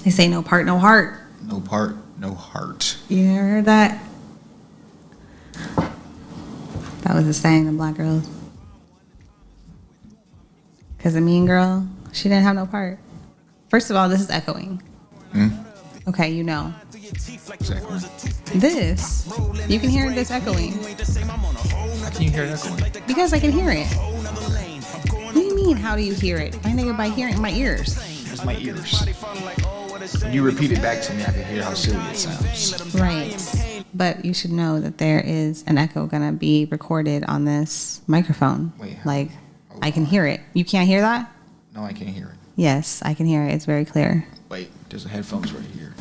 They say no part, no heart. No part, no heart. You ever heard that? That was a saying of black girls. Because a mean girl, she didn't have no part. First of all, this is echoing. Okay, you know. Exactly. This, you can hear this echoing. How can you hear it echoing? Because I can hear it. What do you mean, how do you hear it? My nigga, by hearing my ears. It's my ears. When you repeat it back to me, I can hear how silly it sounds. Right. But you should know that there is an echo going to be recorded on this microphone. Wait, like, I can hear it. You can't hear that? No, I can't hear it. Yes, I can hear it. It's very clear. Wait, there's a headphones right here.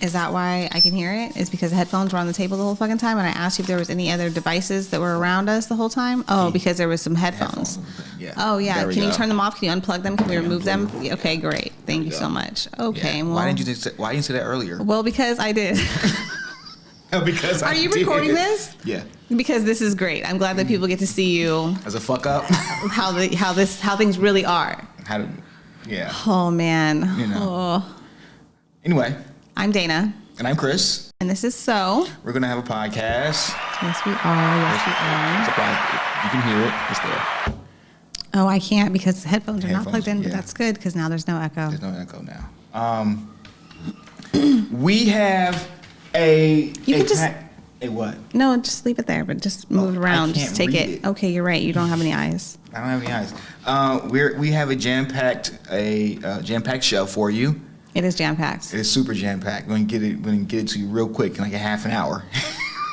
Is that why I can hear it? Is because the headphones were on the table the whole fucking time, and I asked you if there was any other devices that were around us the whole time? Oh, because there was some headphones. Yeah. Oh, yeah. Can you turn them off? Can you unplug them? Can we remove them? Okay, great. Thank you so much. Okay. Yeah. Well, Why didn't you say that earlier? Well, because I did. Because Are you recording this? Yeah. Because this is great. I'm glad that people get to see you. As a fuck up. how things really are. Yeah. Oh man. You know. Oh. Anyway. I'm Dana. And I'm Chris. And this is So. We're gonna have a podcast. Yes, we are. Yes, we are. You can hear it. It's there. Oh, I can't because the headphones are not plugged in, yeah. but that's good because now there's no echo. There's no echo now. We have a what? No, just leave it there, but just move it around. Just take it. Okay, you're right. You don't have any eyes. I don't have any eyes. We have a jam-packed show for you. It is jam-packed. It is super jam-packed. We're gonna get it to you real quick in like a half an hour.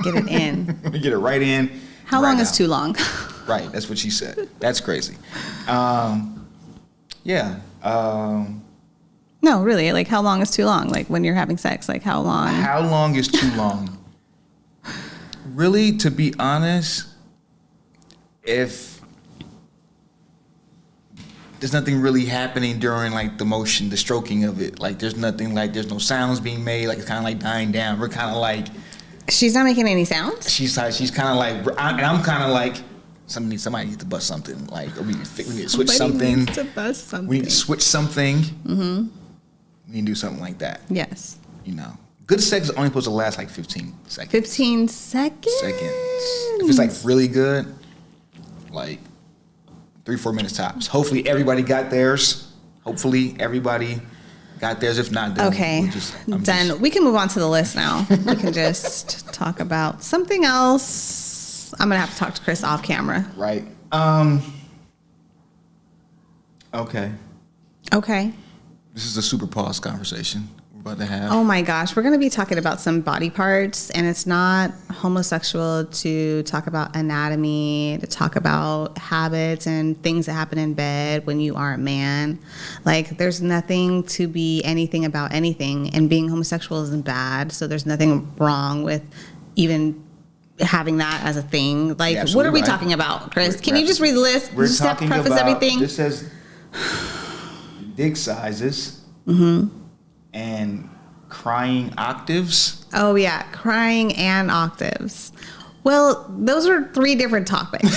Get it in. We're gonna get it right in. How long is too long? Right, that's what she said. That's crazy. Yeah. No, really. Like, how long is too long? Like, when you're having sex, like, how long? How long is too long? Really, to be honest, if there's nothing really happening during like the motion, the stroking of it, like there's nothing, like there's no sounds being made, like it's kind of like dying down. We're kind of like, she's not making any sounds. She's kind of like, and I'm kind of like, somebody needs to bust something, like, or we need to switch something. Needs to bust something. We need to switch something. Mm-hmm. We need to do something like that. Yes. You know, good sex is only supposed to last like 15 seconds. 15 seconds? If it's like really good, like 3-4 minutes tops. Hopefully everybody got theirs. If not, then okay. We can move on to the list now. We can just talk about something else. I'm gonna have to talk to Chris off camera. Right. Okay. This is a super pause conversation we're about to have. Oh my gosh, we're going to be talking about some body parts, and it's not homosexual to talk about anatomy, to talk about habits and things that happen in bed when you are a man. Like, there's nothing to be anything about anything, and being homosexual isn't bad, so there's nothing wrong with even having that as a thing. Like, yeah, what are we talking about, Chris? Can you just read the list? We're just talking preface about everything. This says dick sizes and crying octaves. Oh yeah, crying and octaves. Well, those are 3 different topics.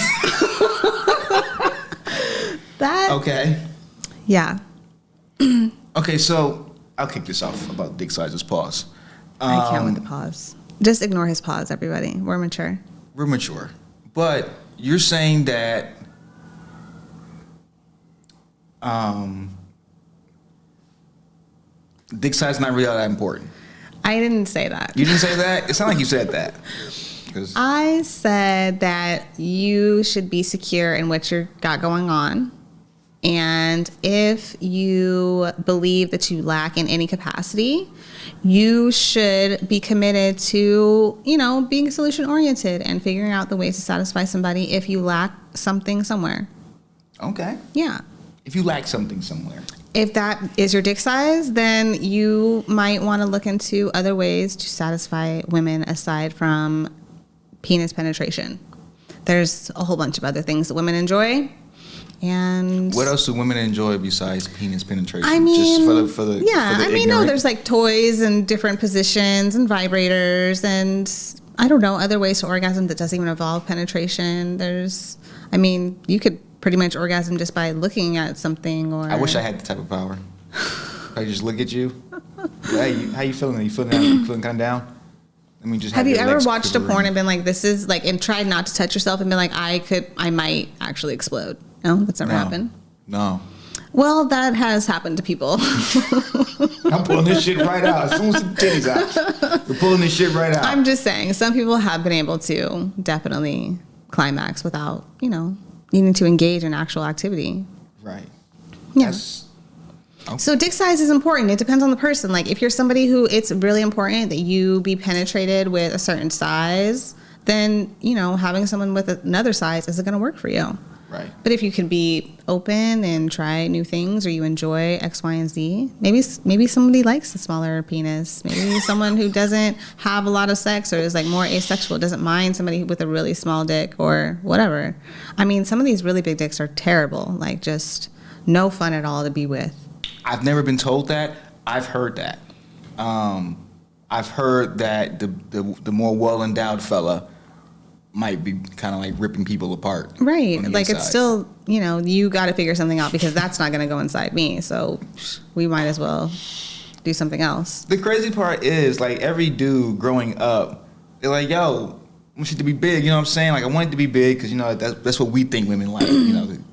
Okay. Yeah. Okay, so I'll kick this off about dick sizes. Pause. I can't with the pause. Just ignore his pause, everybody. We're mature. But you're saying that dick size is not really all that important. I didn't say that. You didn't say that? It sounded like you said that. I said that you should be secure in what you got going on. And if you believe that you lack in any capacity, you should be committed to, being solution oriented and figuring out the ways to satisfy somebody if you lack something somewhere. Okay. Yeah. If you lack something somewhere. If that is your dick size, then you might want to look into other ways to satisfy women aside from penis penetration. There's a whole bunch of other things that women enjoy. And what else do women enjoy besides penis penetration? I mean, just for the ignorant? There's like toys and different positions and vibrators and I don't know, other ways to orgasm that doesn't even involve penetration. You could pretty much orgasm just by looking at something. Or I wish I had the type of power. I just look at you. How you feeling? Are you feeling kind of down? Let me just have you your ever legs watched a quivering. porn and been like, this is like, and tried not to touch yourself and been like, I might actually explode? No, that's never happened. No. Well, that has happened to people. I'm pulling this shit right out. As soon as the titties out, we're pulling this shit right out. I'm just saying, some people have been able to definitely climax without, needing to engage in actual activity. Right. Yeah. Okay. So dick size is important. It depends on the person. Like if you're somebody who it's really important that you be penetrated with a certain size, then, having someone with another size isn't going to work for you. Right. But if you can be open and try new things, or you enjoy X, Y, and Z, maybe somebody likes a smaller penis. Maybe someone who doesn't have a lot of sex or is like more asexual doesn't mind somebody with a really small dick or whatever. I mean, some of these really big dicks are terrible. Like just no fun at all to be with. I've never been told that. I've heard that. I've heard that the more well endowed fella might be kind of like ripping people apart. Right. Like inside. it's still, you got to figure something out because that's not going to go inside me. So we might as well do something else. The crazy part is like every dude growing up, they're like, yo, I want shit to be big. You know what I'm saying? Like I want it to be big because, that's what we think women like.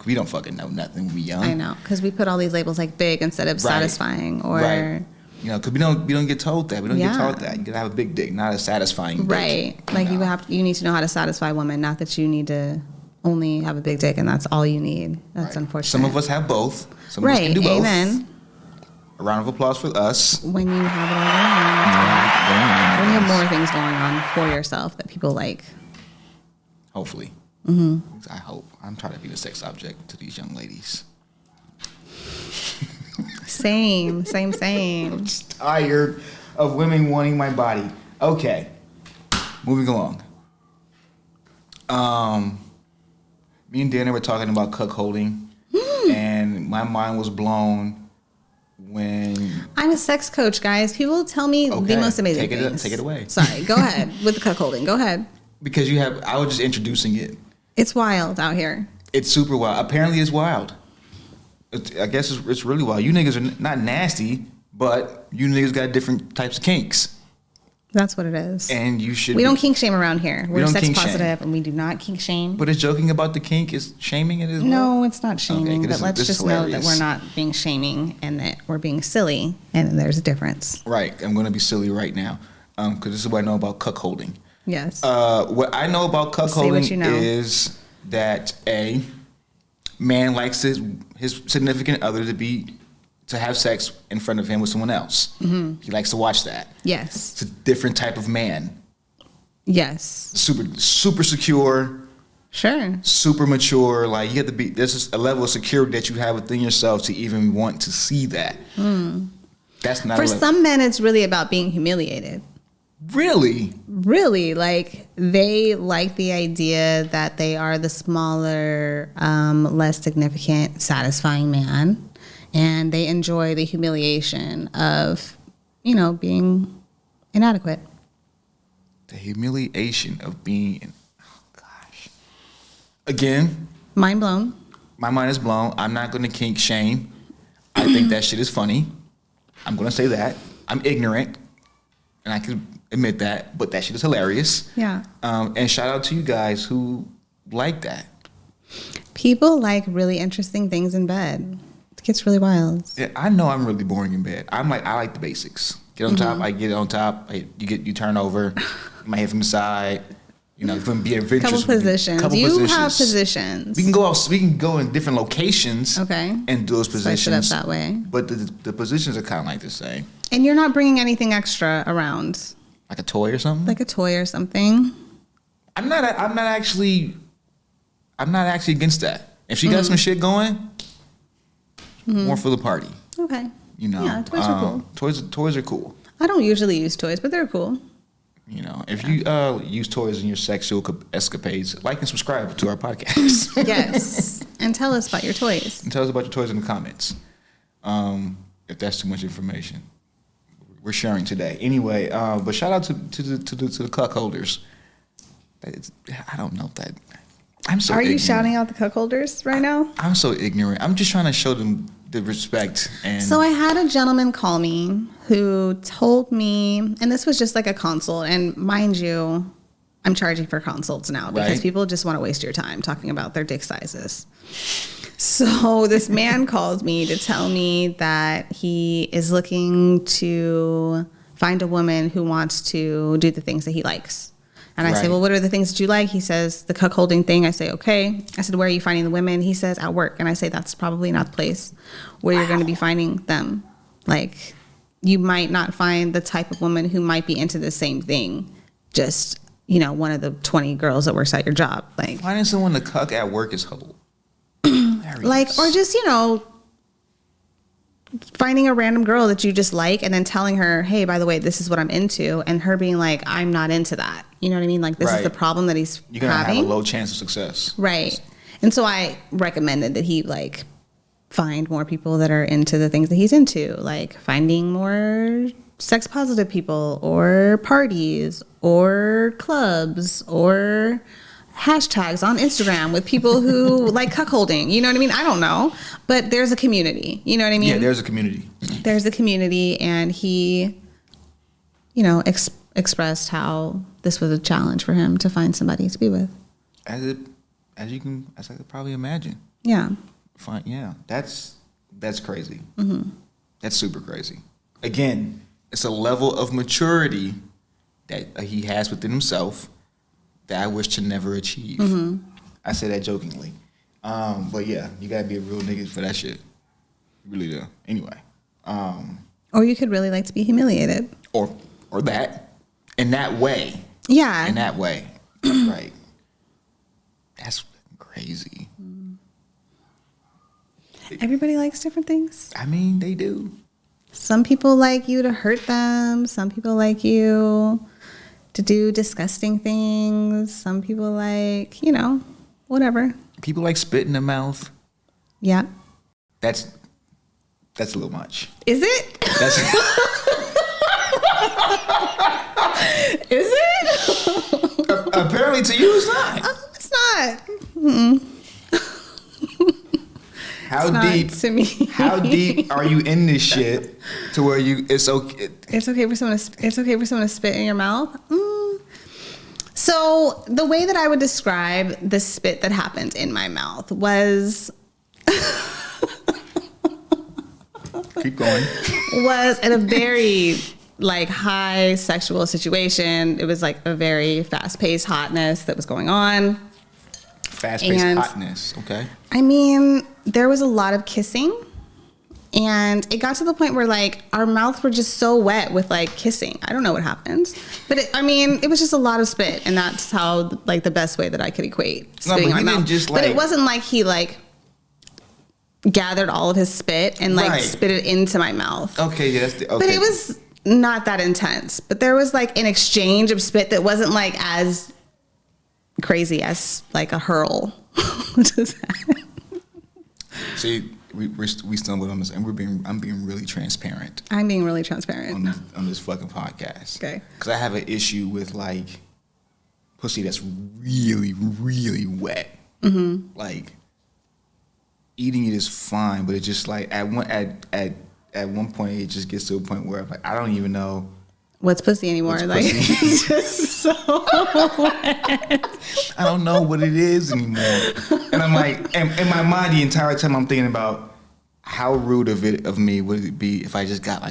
We don't fucking know nothing when we young. I know. Because we put all these labels like big instead of satisfying or... Right. Because we don't get told that. We don't get taught that. You gotta have a big dick, not a satisfying dick. Right. Like you need to know how to satisfy women, not that you need to only have a big dick and that's all you need. That's unfortunate. Some of us have both. Some of us can do both. Amen. A round of applause for us. When you have it all going on. When you have more things going on for yourself that people like. Hopefully. I hope. I'm trying to be the sex object to these young ladies. Same. I'm just tired of women wanting my body. Okay. Moving along. Me and Dana were talking about cuckolding, and my mind was blown when... I'm a sex coach, guys. People tell me the most amazing things. Take it away. Sorry. Go ahead with the cuckolding. Go ahead. Because I was just introducing it. It's wild out here. It's super wild. Apparently it's wild. I guess it's really wild. You niggas are not nasty, but you niggas got different types of kinks. That's what it is. And you should... We don't kink shame around here. We're sex kink positive shame. and we do not kink shame. But is joking about the kink is shaming it as well? No, it's not shaming. Okay, but let's just know that we're not being shaming and that we're being silly and there's a difference. Right. I'm going to be silly right now because this is what I know about cuckolding. Yes. What I know about cuckolding you know. is that a man likes his significant other to have sex in front of him with someone else. Mm-hmm. He likes to watch that. Yes. It's a different type of man. Yes. Super secure. Sure. Super mature. Like you have to be. There's a level of security that you have within yourself to even want to see that. That's not for some men. It's really about being humiliated. Really? Really, like they like the idea that they are the smaller, less significant, satisfying man, and they enjoy the humiliation of, being inadequate. The humiliation of being, oh gosh. Again, Mind blown. My mind is blown. I'm not going to kink shame. I think that shit is funny. I'm going to say that. I'm ignorant, and I can admit that, but that shit is hilarious. Yeah. And shout out to you guys who like that. People like really interesting things in bed. It gets really wild. Yeah, I know I'm really boring in bed. I like the basics. Get on top. I get on top. You turn over. My head from the side. From be adventurous. Couple positions. Have positions. We can go out. We can go in different locations. Okay. And do those positions. Spice it up that way. But the positions are kind of like the same. And you're not bringing anything extra around. Like a toy or something? Like a toy or something. I'm not actually against that. If she got some shit going, more for the party. Okay. Yeah, toys are cool. Toys are cool. I don't usually use toys, but they're cool. If you use toys in your sexual escapades, like and subscribe to our podcast. Yes. And tell us about your toys. And tell us about your toys in the comments. If that's too much information. We're sharing today. Anyway, but shout out to the cuck holders. I don't know that. I'm so. Are ignorant. you shouting out the cuck holders right now? I'm so ignorant. I'm just trying to show them the respect. And so I had a gentleman call me who told me, and this was just like a consult, and mind you, I'm charging for consults now because people just want to waste your time talking about their dick sizes. So this man calls me to tell me that he is looking to find a woman who wants to do the things that he likes. And I say, well, what are the things that you like? He says, the cuckolding thing. I say, okay. I said, where are you finding the women? He says, at work. And I say, that's probably not the place where you're going to be finding them. Like, you might not find the type of woman who might be into the same thing. Just, you know, one of the 20 girls that works at your job. Like, finding someone to cuck at work is hilarious. Like, or just, you know, finding a random girl that you just like and then telling her, hey, by the way, this is what I'm into. And her being like, I'm not into that. You know what I mean? Like, this is the problem that he's having. You're going to have a low chance of success. Right. And so I recommended that he, like, find more people that are into the things that he's into. Like, finding more sex positive people or parties or clubs or hashtags on Instagram with people who like cuckolding. You know what I mean? I don't know. But there's a community. You know what I mean? Yeah, there's a community. There's a community. And he, you know, expressed how this was a challenge for him to find somebody to be with. As I could probably imagine. Yeah. Fine. Yeah. That's crazy. Mm-hmm. That's super crazy. Again, it's a level of maturity that he has within himself that I wish to never achieve. Mm-hmm. I say that jokingly. But yeah, you gotta be a real nigga for that shit. You really do. Anyway. Or you could really like to be humiliated. Or that. In that way. Yeah. In that way. Right. That's crazy. Everybody likes different things. I mean, they do. Some people like you to hurt them. Some people like you to do disgusting things. Some people like, you know, whatever. People like spit in the mouth. Yeah. That's a little much. Is it? Is it? Apparently to you it's not. It's not. Mm-mm. To me. How deep are you in this shit to where it's okay? It's okay for someone to spit in your mouth. So the way that I would describe the spit that happened in my mouth was keep going. Was in a very like high sexual situation. It was like a very fast-paced hotness that was going on. Fast-paced hotness, okay. I mean, there was a lot of kissing, and it got to the point where like our mouths were just so wet with like kissing. I don't know what happened, but it was just a lot of spit, and that's how like the best way that I could equate spitting in my mouth. But it wasn't like he like gathered all of his spit and like spit it into my mouth. Okay, yes. Okay. But it was not that intense. But there was like an exchange of spit that wasn't like as crazy as like a hurl. See, we stumbled on this, and I'm being really transparent. I'm being really transparent on this fucking podcast. Okay. Because I have an issue with like pussy that's really, really wet. Mm-hmm. Like eating it is fine, but it's just like at one point it just gets to a point where like I don't even know what's pussy anymore. What's like pussy? It's just so wet. I don't know what it is anymore. And I'm like, and in my mind the entire time I'm thinking about how rude of me would it be if I just got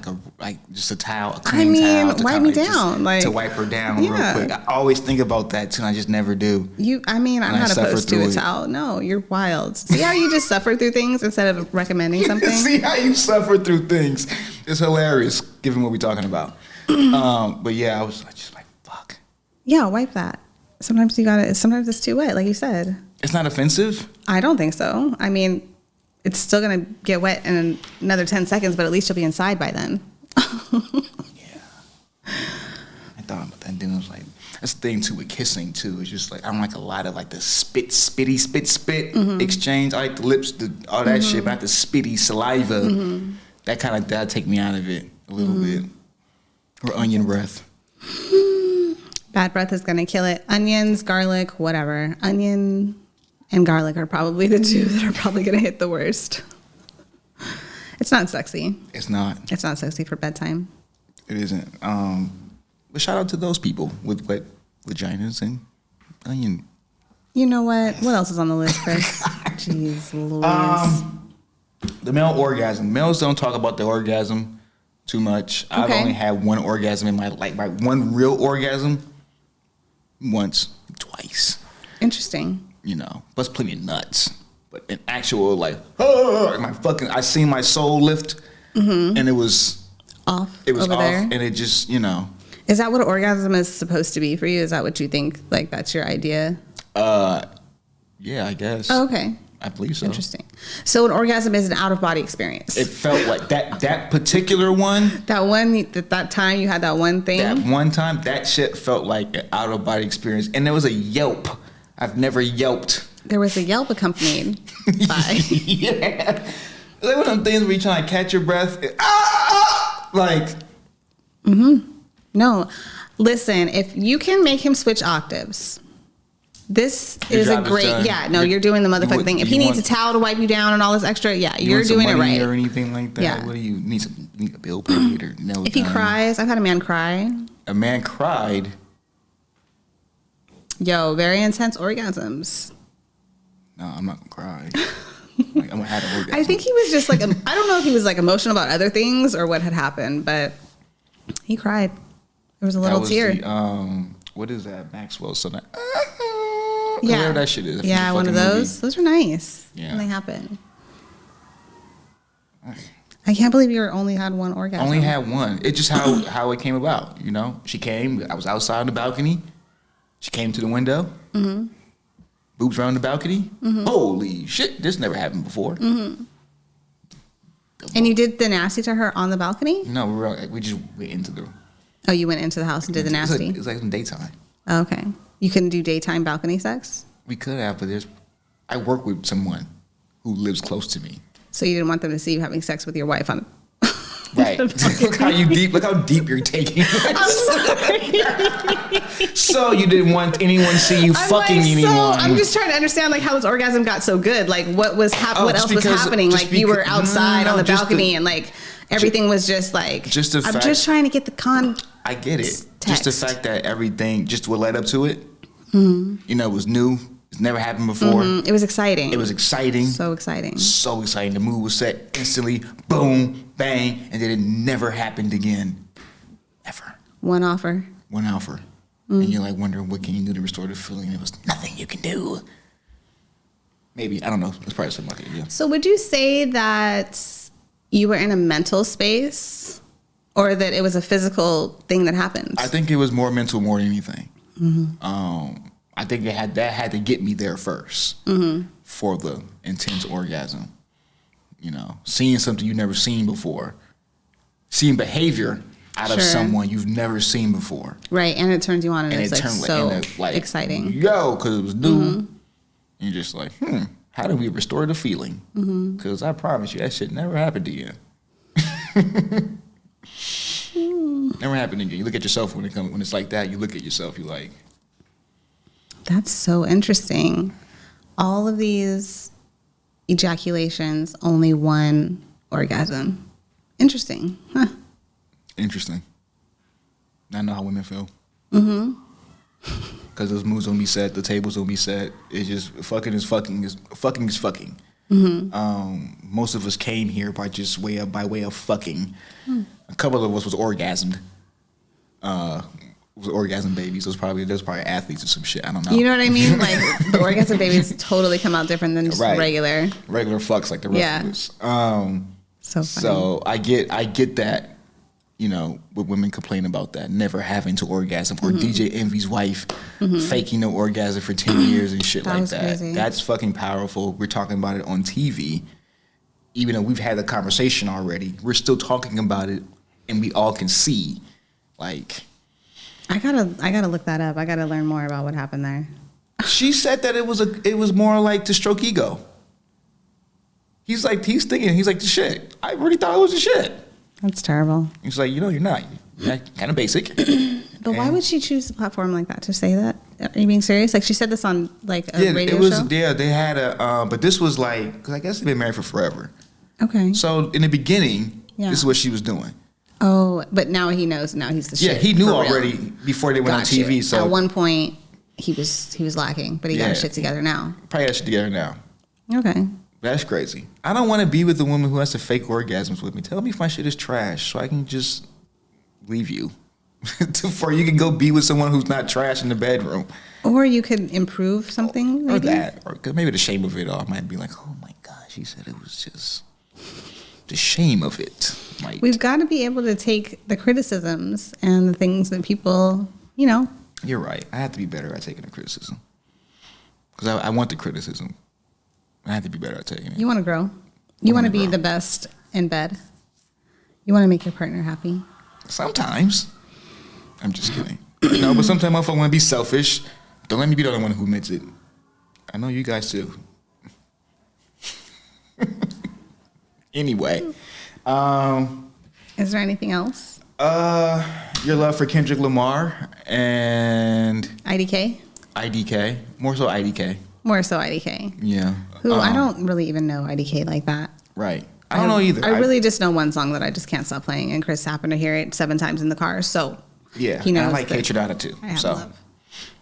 just a towel, a clean towel to wipe me down, to wipe her down real quick. I always think about that too, and I just never do. I'm not opposed to a towel. No, you're wild. See how you just suffer through things instead of recommending something? See how you suffer through things. It's hilarious, given what we're talking about. But yeah, I was just like, fuck. Yeah, wipe that. Sometimes it's too wet, like you said. It's not offensive? I don't think so. I mean, it's still going to get wet in another 10 seconds, but at least you'll be inside by then. Yeah. I thought about that, and then I was like, that's the thing too with kissing too. It's just like, I don't like a lot of like the spitty mm-hmm. exchange. I like the lips, all that mm-hmm. shit, but not the spitty saliva. Mm-hmm. That'll take me out of it a little mm-hmm. bit. Or onion breath. Bad breath is going to kill it. Onions, garlic, whatever. Onion and garlic are probably the two that are probably going to hit the worst. It's not sexy. It's not. It's not sexy for bedtime. It isn't. But shout out to those people with wet vaginas and onion. You know what? What else is on the list, Chris? Jeez Louise. The male orgasm. Males don't talk about the orgasm too much. Okay. I've only had one orgasm in my life. My one real orgasm once, twice. Interesting. You know, plus plenty of nuts. But an actual like, I seen my soul lift, and it was off. It was over off, there. and it just, you know. Is that what an orgasm is supposed to be for you? Is that what you think? Like that's your idea? Yeah, I guess. Oh, okay. I believe so. Interesting. So an orgasm is an out of body experience. It felt like that particular one. That time you had that one thing. That one time, that shit felt like an out of body experience, and there was a yelp. I've never yelped. There was a yelp accompanied by. Yeah. Like one of them things where you're trying to catch your breath. Like. No. Listen, if you can make him switch octaves, this is a great. You're doing the motherfucking thing. If he needs a towel to wipe you down and all this extra, you're doing it right. Or anything like that. Yeah. What do you need? Need a bill paid or no? If he cries, I've had a man cry. A man cried. Yo, very intense orgasms. No, I'm not gonna cry. Like, I'm gonna have an orgasm. I think he was just like, I don't know if he was like emotional about other things or what had happened, but he cried. There was a little tear. What is that? Maxwell. So that. Yeah, whatever that shit is. Yeah, one of those. Movie. Those are nice. Yeah, when they happen. I can't believe you only had one orgasm. Only had one. It's just how it came about. You know, she came. I was outside on the balcony. She came to the window. Mm-hmm. Boobs around the balcony. Mm-hmm. Holy shit! This never happened before. Mm-hmm. And you did the nasty to her on the balcony? No, we just went into the. Oh, you went into the house and did the nasty. It's like in daytime. Oh, okay, you couldn't do daytime balcony sex. We could have, but I work with someone who lives close to me. So you didn't want them to see you having sex with your wife on. Right. Look how deep you're taking. I'm sorry. So you didn't want anyone to see you fucking anyone. I'm just trying to understand like how this orgasm got so good. Like what was what else was happening? Like you were outside on the balcony and like everything was just like. I'm just trying to get the I get it. Just the fact that everything just what led up to it. Mm-hmm. You know, it was new. It's never happened before. Mm-hmm. It was exciting. It was exciting. So exciting. So exciting. The move was set instantly. Boom, bang, and then it never happened again. Ever. One offer. Mm. And you're like wondering what can you do to restore the feeling. It was nothing you can do. Maybe. I don't know. It's probably something like that, yeah. So would you say that you were in a mental space or that it was a physical thing that happened? I think it was more mental more than anything. Mm-hmm. I think that had to get me there first for the intense orgasm. You know, seeing something you've never seen before, seeing behavior out of someone you've never seen before. Right, and it turns you on, and it's like exciting. Yo, because it was new. Mm-hmm. And you're just like, how do we restore the feeling? Because I promise you, that shit never happened to you. Never happened again. You look at yourself when it's like that. You look at yourself. You like. That's so interesting. All of these ejaculations, only one orgasm. Interesting. Huh. Interesting. I know how women feel. Mm-hmm. Because those moves don't be set. The tables don't be set. It's just fucking is fucking. Mm-hmm. Most of us came here by way of fucking. A couple of us was orgasmed. Was orgasm babies. Those probably athletes or some shit. I don't know. You know what I mean? Like the orgasm babies totally come out different than just regular fucks like the rest of us. So funny. So I get that. You know, when women complain about that, never having to orgasm, or DJ Envy's wife faking no orgasm for 10 years and shit like that. Crazy. That's fucking powerful. We're talking about it on TV. Even though we've had the conversation already, we're still talking about it, and we all can see. Like, I gotta look that up. I gotta learn more about what happened there. She said that it was more like to stroke ego. He's like the shit. I really thought it was the shit. That's terrible. He's like, you're not. You're kind of basic. But why would she choose a platform like that to say that? Are you being serious? Like she said this on like a radio show? Yeah, they had but this was like, because I guess they've been married for forever. Okay. So in the begining, Yeah. this is what she was doing. Oh, but now he knows. Now he's the shit. Yeah, he knew for already real. before they went on TV. You. So at one point, he was lacking, but he got his shit together now. Probably got shit together now. Okay. That's crazy. I don't want to be with a woman who has to fake orgasms with me. Tell me if my shit is trash so I can just leave you. Before you can go be with someone who's not trash in the bedroom. Or you could improve something. Or maybe? that. Or cause maybe the shame of it all might be like, oh my gosh, he said it was just the shame of it. We've got to be able to take the criticisms and the things that people, you know. You're right. I have to be better at taking the criticism. Because I want the criticism. I have to be better at taking it. You want to grow. You want to be the best in bed. You want to make your partner happy. Sometimes. I'm just kidding. No, but sometimes I want to be selfish. Don't let me be the only one who admits it. I know you guys too. Anyway. Is there anything else? Your love for Kendrick Lamar and IDK? More so IDK. More so IDK. Yeah. Who I don't really even know IDK like that. Right. I don't know either. I really just know one song that I just can't stop playing, and Chris happened to hear it 7 times in the car, so yeah. he knows. And I like K-Tronada too. I have so love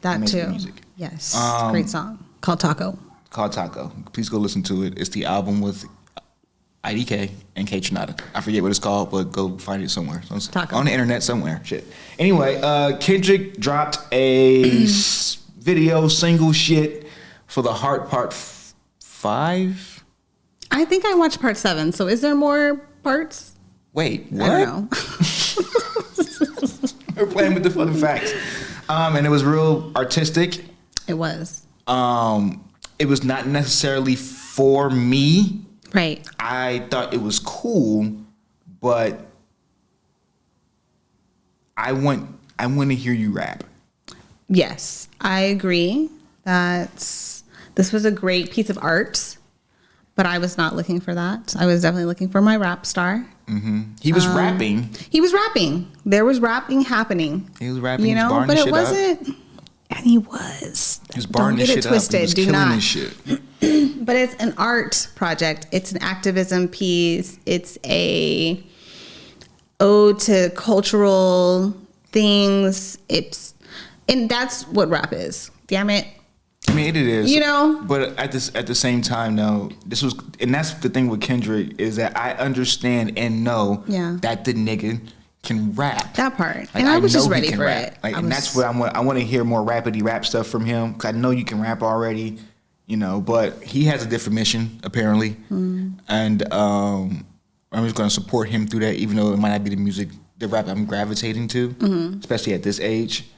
that too. Music. Yes, great song called Taco. Please go listen to it. It's the album with IDK and K-Tronada. I forget what it's called, but go find it somewhere. It's Taco. On the internet somewhere. Shit. Anyway, Kendrick dropped a video single shit for the Heart Part 5. I think I watched part 7. So is there more parts? Wait, what? I don't know. We're playing with the fucking facts. And it was real artistic. It was. It was not necessarily for me. Right. I thought it was cool, but I want to hear you rap. Yes, I agree that this was a great piece of art, but I was not looking for that. I was definitely looking for my rap star. Mm-hmm. He was rapping. He was rapping. There was rapping happening. He was rapping. You know, but it wasn't. Up. And he was. He was barring Don't this get shit it twisted. up. He was Do killing not. this shit. But it's an art project. It's an activism piece. It's a ode to cultural things. And that's what rap is. Damn it. I mean, it is. You know? But at the same time, though, and that's the thing with Kendrick, is that I understand and know that the nigga can rap. That part. Like, and I was just know he ready can for rap. it. Like, and that's what I want to hear more rapidy rap stuff from him, because I know you can rap already, you know, but he has a different mission, apparently. And I'm just going to support him through that, even though it might not be the rap I'm gravitating to, especially at this age.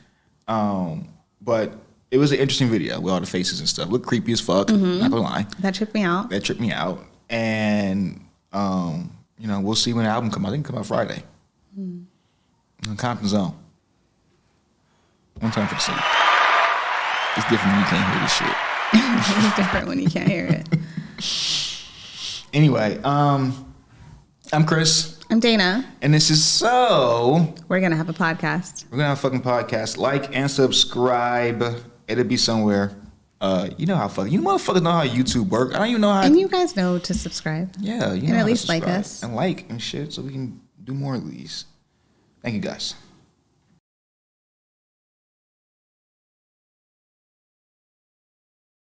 But it was an interesting video with all the faces and stuff. Looked creepy as fuck, not gonna lie. That tripped me out. And, you know, we'll see when the album comes out. I think it come out Friday. In Compton Zone. One time for the same. It's different when you can't hear this shit. It's different when you can't hear it. Anyway, I'm Chris. I'm Dana. And this is So. We're going to have a podcast. We're going to have a fucking podcast. Like and subscribe. It'll be somewhere. You know how fucking, you motherfuckers know how YouTube work. I don't even know how. And you guys know to subscribe. Yeah. You know and how at to least subscribe. like us. And like and shit so we can do more of these. Thank you guys.